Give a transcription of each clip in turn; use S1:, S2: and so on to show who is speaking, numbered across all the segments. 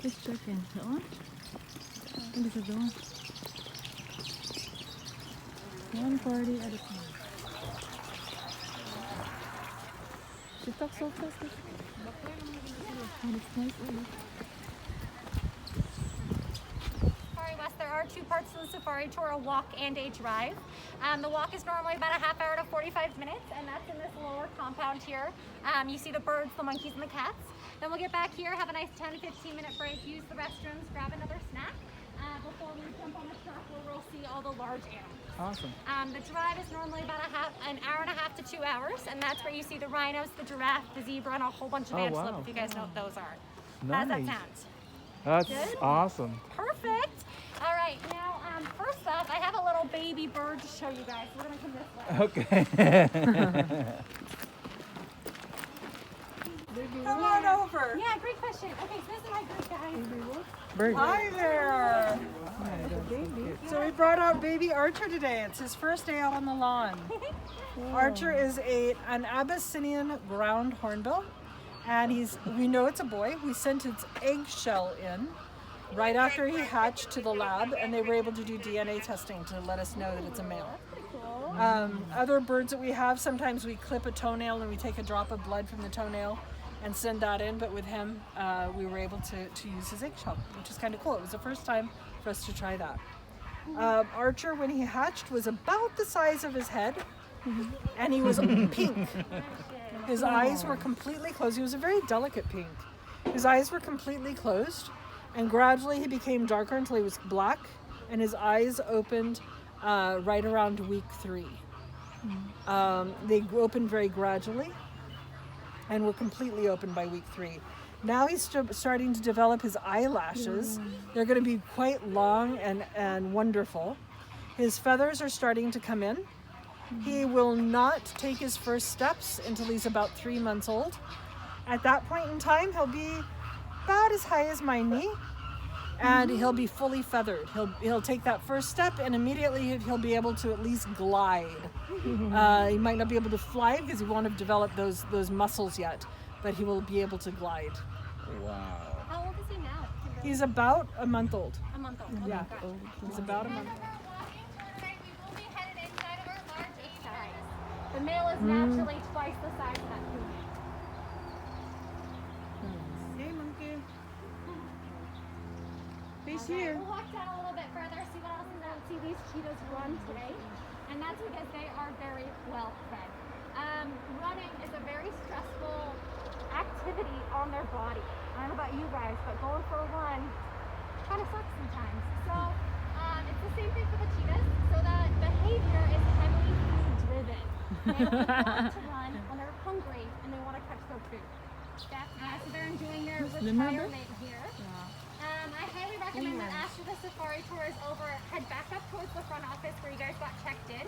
S1: Which chicken? That one? And this is the one. 140 at a time. She talks so fast. And it's nice.
S2: Safari West, there are two parts to the safari tour, a walk and a drive. The walk is normally about a half hour to 45 minutes, and that's in this lower compound here. You see the birds, the monkeys, and the cats. Then we'll get back here, have a nice 10 to 15 minute break, use the restrooms, grab another snack before we jump on the truck where we'll see all the large animals.
S1: Awesome.
S2: The drive is normally about an hour and a half to 2 hours, and that's where you see the rhinos, the giraffe, the zebra, and a whole bunch of antelope, if you guys know what those are.
S3: Nice.
S2: How's that sound?
S3: That's
S2: Good?
S3: awesome.
S2: Perfect. All right, now first off, I have a little baby bird to show you guys. We're gonna come this way.
S3: Okay.
S4: Come on over.
S2: Yeah, great question. Okay, so this is my group, guys.
S1: Bird.
S4: Hi there. So we brought out baby Archer today. It's his first day out on the lawn. Archer is an Abyssinian ground hornbill, and we know it's a boy. We sent its eggshell in right after he hatched to the lab, and they were able to do DNA testing to let us know that it's a male. Other birds that we have, sometimes we clip a toenail and we take a drop of blood from the toenail and send that in, but with him, we were able to use his eggshell, which is kind of cool. It was the first time for us to try that. Archer, when he hatched, was about the size of his head, and he was pink. His eyes were completely closed. He was a very delicate pink. His eyes were completely closed, and gradually he became darker until he was black, and his eyes opened right around week 3. They opened very gradually and were completely open by week 3. Now he's starting to develop his eyelashes. They're going to be quite long and wonderful. His feathers are starting to come in. He will not take his first steps until he's about 3 months old. At that point in time, he'll be about as high as my knee, and he'll be fully feathered. He'll take that first step, and immediately he'll be able to at least glide. He might not be able to fly because he won't have developed those muscles yet, but he will be able to glide.
S3: Wow.
S2: How old is he now?
S4: He's about a month old.
S2: A month old. Okay,
S4: Yeah,
S2: got it.
S4: he's about a month old.
S2: We will be headed inside of our large aviary. The male is naturally twice the size of that female.
S4: Hey, monkey.
S1: He's
S2: Okay,
S1: here.
S2: we'll walk down a little bit further, see what else is out. See these cheetahs run today, and that's because they are very well fed. Running is a very stressful activity on their body. I don't know about you guys, but going for a run kind of sucks sometimes. So it's the same thing for the cheetahs. So that behavior is heavily food driven. They want to run when they're hungry and they want to catch their food. So they're enjoying their retirement here. I highly recommend that after the safari tour is over, head back up towards the front office where you guys got checked in.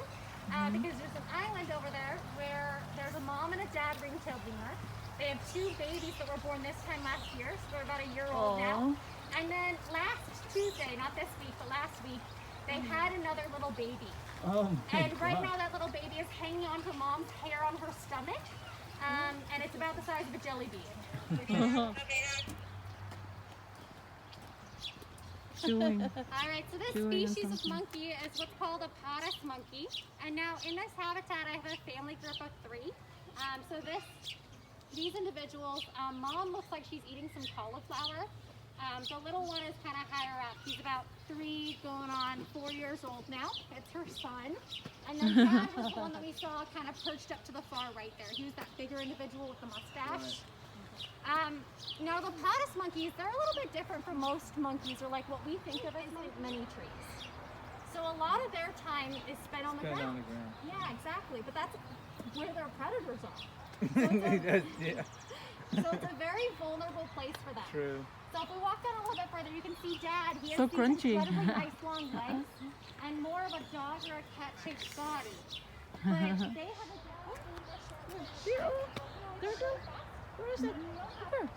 S2: Because there's an island over there where there's a mom and a dad ring-tailed lemur. They have 2 babies that were born this time last year, so they're about a year old now. And then last Tuesday, not this week, but last week, they had another little baby.
S3: Oh my
S2: And right now that little baby is hanging onto mom's hair on her stomach, and it's about the size of a jelly bean.
S1: Chewing.
S2: All right, so this
S1: Chewing on
S2: species of
S1: something.
S2: monkey is what's called a Potus monkey. And now in this habitat, I have a family group of 3. So these individuals, mom looks like she's eating some cauliflower. The little one is kind of higher up. He's about 3 going on 4 years old now. It's her son. And then dad was the one that we saw kind of perched up to the far right there. He was that bigger individual with the mustache. Now the Potus monkeys, they're a little bit different from most monkeys, or like what we think of as like mini trees. So a lot of their time is spent on the ground. Yeah, exactly. But that's where their predators are. So it's a very vulnerable place for them.
S3: True.
S2: So if we walk down a little bit further, you can see Dad. He has
S1: So
S2: these
S1: crunchy.
S2: incredibly nice long legs and more of a dog or a cat-shaped body. But they have a
S1: Where is it? Here.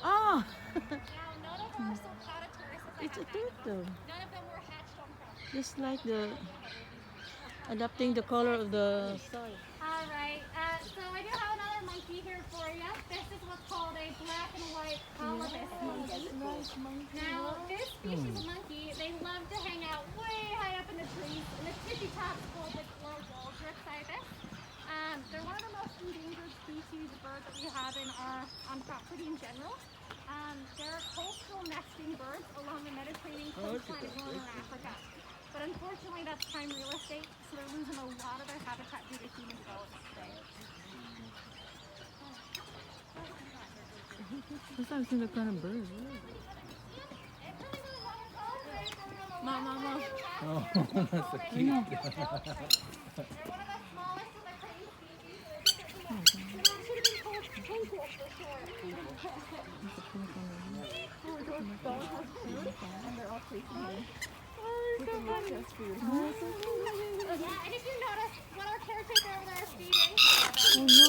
S1: Ah,
S2: Now, none of our sulcata
S1: it's a
S2: tortoises have
S1: turtle.
S2: None of them were hatched on farm.
S1: Just like adapting the color of the soil.
S2: All right, so I do have another monkey here for you. This is what's called a black and white white colobus monkey. Now, this species of monkey, they love to hang out way high up in the trees, in the tippy tops called the global drift ibis. They're one of the most endangered species of bird that we have on property in general. They're coastal nesting birds along the Mediterranean coastline of northern Africa. But unfortunately, that's prime real estate, so they're losing a lot of their habitat due to human development today.
S1: That's not the kind of bird. Mama.
S3: Oh, that's a cute.
S2: They're one of the smallest of the crane species. They should have been called twinkle for short. And they're all facing me. Yeah, and if you notice, what our caretaker over there is feeding,
S1: Oh no.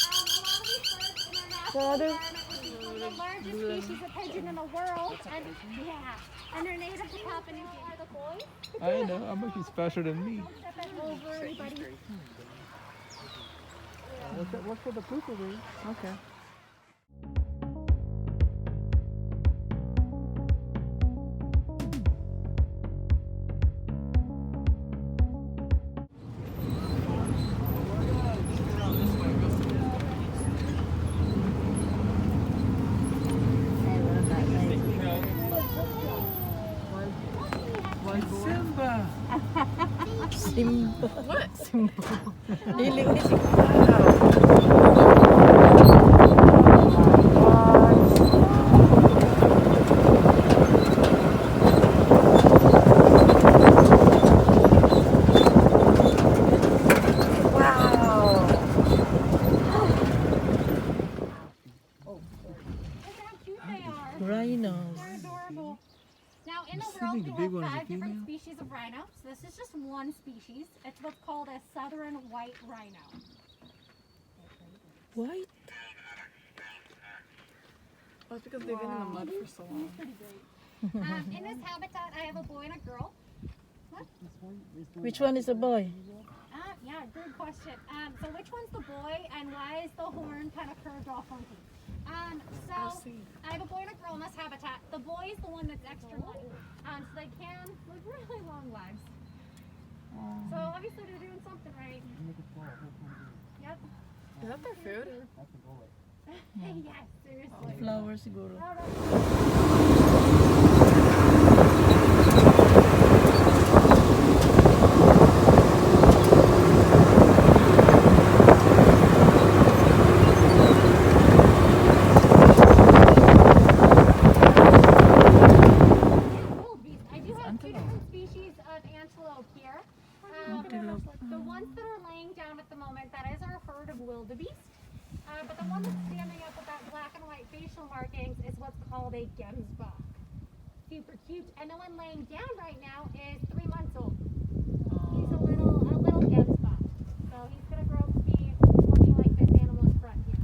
S2: a lot of these birds in their natural environment would be one of the largest species of pigeon in the world. And they're native to Papua New Guinea. Are the boys?
S3: I know. How much is faster than me?
S2: Don't step over anybody.
S1: What's for the poop away? Okay. Simba. What? Simba. Lili ni si Rhinos.
S2: They're adorable. Now, in the world, we have 5 different species of rhino. So this is just one species. It's what's called a southern white rhino.
S1: White?
S5: That's because they've been in the mud for so long.
S2: Pretty great. In this habitat, I have a boy and a girl. What?
S1: Which one is the boy?
S2: Yeah, good question. So which one's the boy, and why is the horn kind of curved off funky? So I have a boy and a girl in this habitat. The boy is the one that's extra light, so they can live really long lives. So obviously they're doing something right. Yep.
S5: Is that their food?
S2: Yes, seriously.
S1: Flowers siguro.
S2: The ones that are laying down at the moment, that is our herd of wildebeest. But the one that's standing up with that black and white facial markings is what's called a gemsbok. Super cute. And the one laying down right now is 3 months old. He's a little gemsbok. So he's gonna grow up to be looking like this animal in front here.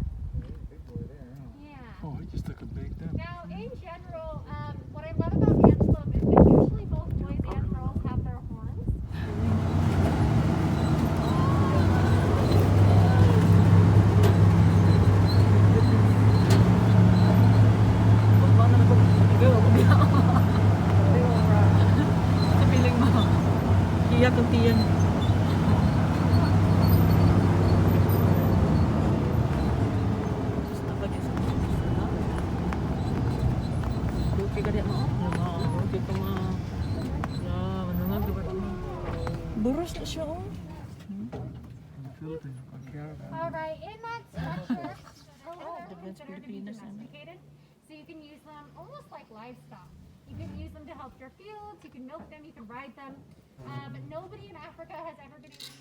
S3: Big boy there, huh?
S2: Yeah.
S3: Oh, he just took a big dump.
S2: Now, in general, what I love about antelope is that usually both boys and girls have their horns.
S1: Kapiling mo. Hiya kung tiyan. Gusto pa din sa mga. Duki ka din mo. Duki ka mo. Manungan ka ba din? Buros na siya oh.
S2: Alright, in that structure,
S1: The best Filipinas.
S2: domesticated, so you can use them almost like livestock. You can use them to help your fields, you can milk them, you can ride them, but nobody in Africa has ever been able to.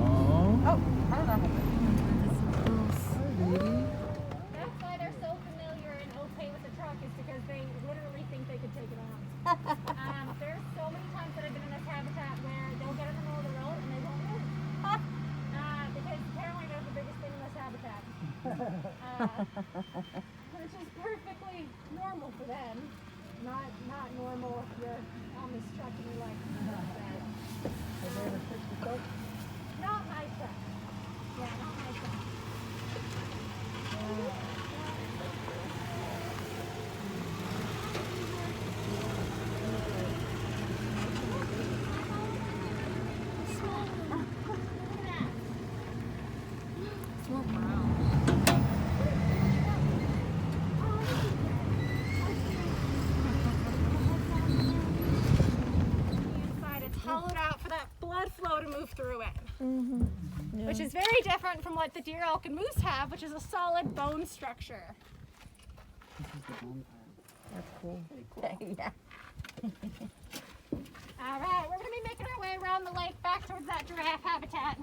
S3: Oh.
S5: Oh, I don't know.
S2: Which is perfectly normal for them. Not normal if you're on this truck and you're like, not my truck. Yeah, not my truck. Hollowed out for that blood flow to move through it. Which is very different from what the deer, elk, and moose have, which is a solid bone structure.
S1: That's cool.
S6: Yeah.
S2: All right, we're going to be making our way around the lake back towards that giraffe habitat.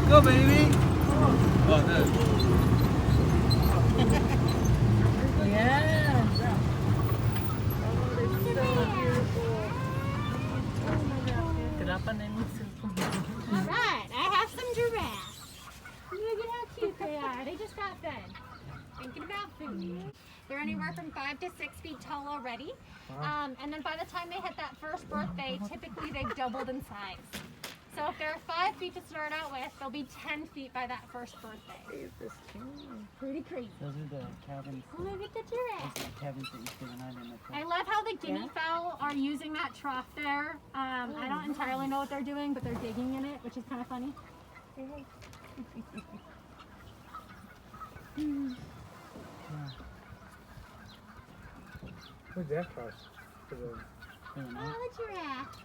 S3: Go, baby. Oh, no.
S1: Yeah. Oh, they're so beautiful. Tirapan na yung cellphone.
S2: All right, I have some giraffes. Look at how cute they are. They just got fed. Thinking about food. They're anywhere from 5 to 6 feet tall already. And then by the time they hit that first birthday, typically they've doubled in size. So if they're 5 feet to start out with, they'll be 10 feet by that first birthday.
S1: Is this cute?
S2: Pretty crazy.
S6: Those are the cabins.
S2: Oh, look at the giraffe.
S6: Those are the cabins that you stay the night in the
S2: I love how the guinea fowl are using that trough there. I don't entirely know what they're doing, but they're digging in it, which is kind of funny.
S3: Where's that house?
S2: Oh, the giraffe.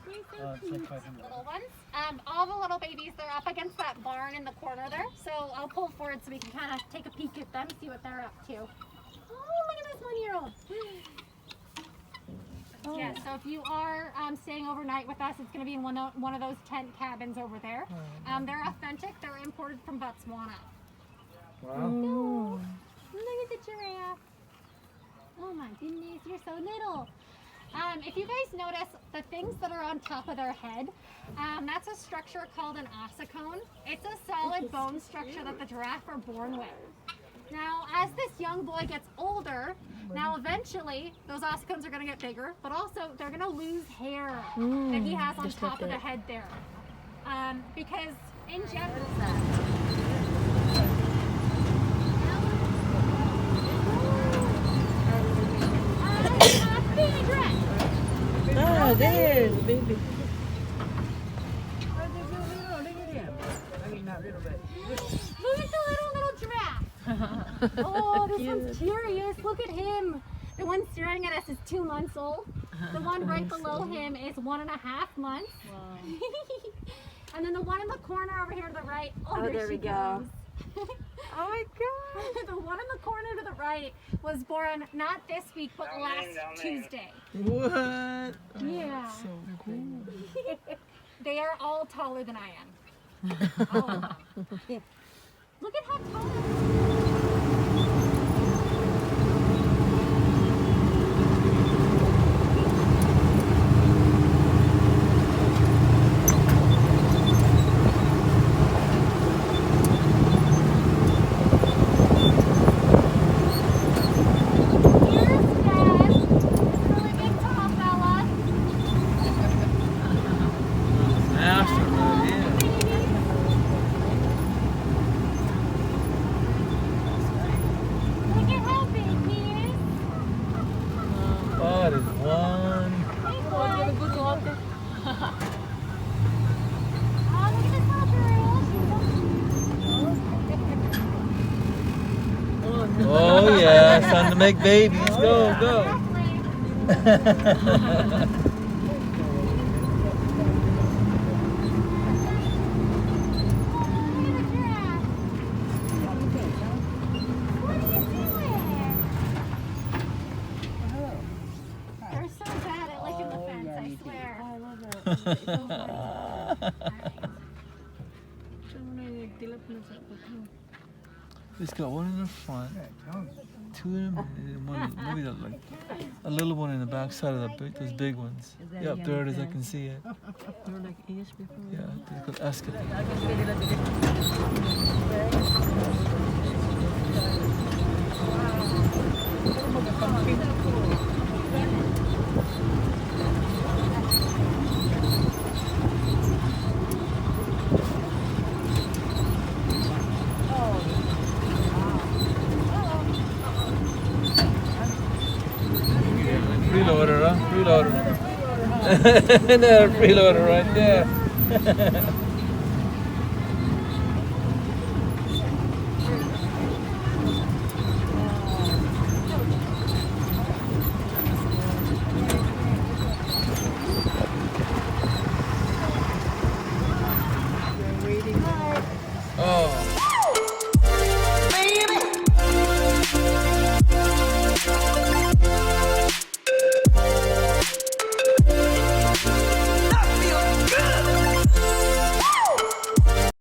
S2: They're so
S6: it's
S2: cute.
S6: like 500.
S2: Little ones. All the little babies, they're up against that barn in the corner there. So I'll pull forward so we can kind of take a peek at them, see what they're up to. Oh, look at this 1-year-old. Yeah, so if you are staying overnight with us, it's going to be in one of those tent cabins over there. They're authentic. They're imported from Botswana.
S3: Wow.
S2: Oh, look at the giraffe. Oh my goodness, you're so little. If you guys notice the things that are on top of their head, that's a structure called an ossicone. It's a solid bone structure that the giraffe are born with. Now, as this young boy gets older, now eventually those ossicones are going to get bigger, but also they're going to lose hair that he has on top of the head there. Because in general,
S1: Ah, there's the baby.
S2: Look at the little giraffe. Oh, this one's curious. Look at him. The one staring at us is 2 months old. The one right below him is 1.5 months.
S1: Wow.
S2: And then the one in the corner over here to the right.
S1: Oh, there we go.
S2: Goes.
S1: Oh my god.
S2: The one in the corner to the right was born not this week, but last Tuesday.
S3: What?
S2: Yeah.
S3: So cool.
S2: They are all taller than I am. All of them. Look at how tall they are.
S3: Master right here.
S2: Look at how big he is.
S3: That is one.
S2: Hey,
S1: Oh,
S2: boy.
S1: give a good look.
S2: Oh, look at this little girl.
S3: Oh yeah, it's time to make babies. Go, go.
S2: They're so bad at licking the fence, I swear.
S1: I love that.
S3: It's got one in the front, two in the and one, maybe like a little one in the back side of those big ones. Yep, there it is. I can see it.
S1: You're like English before.
S3: Yeah, it's called escapade.
S1: I can see it.
S3: Freeloader, huh? Freeloader. Another freeloader right there.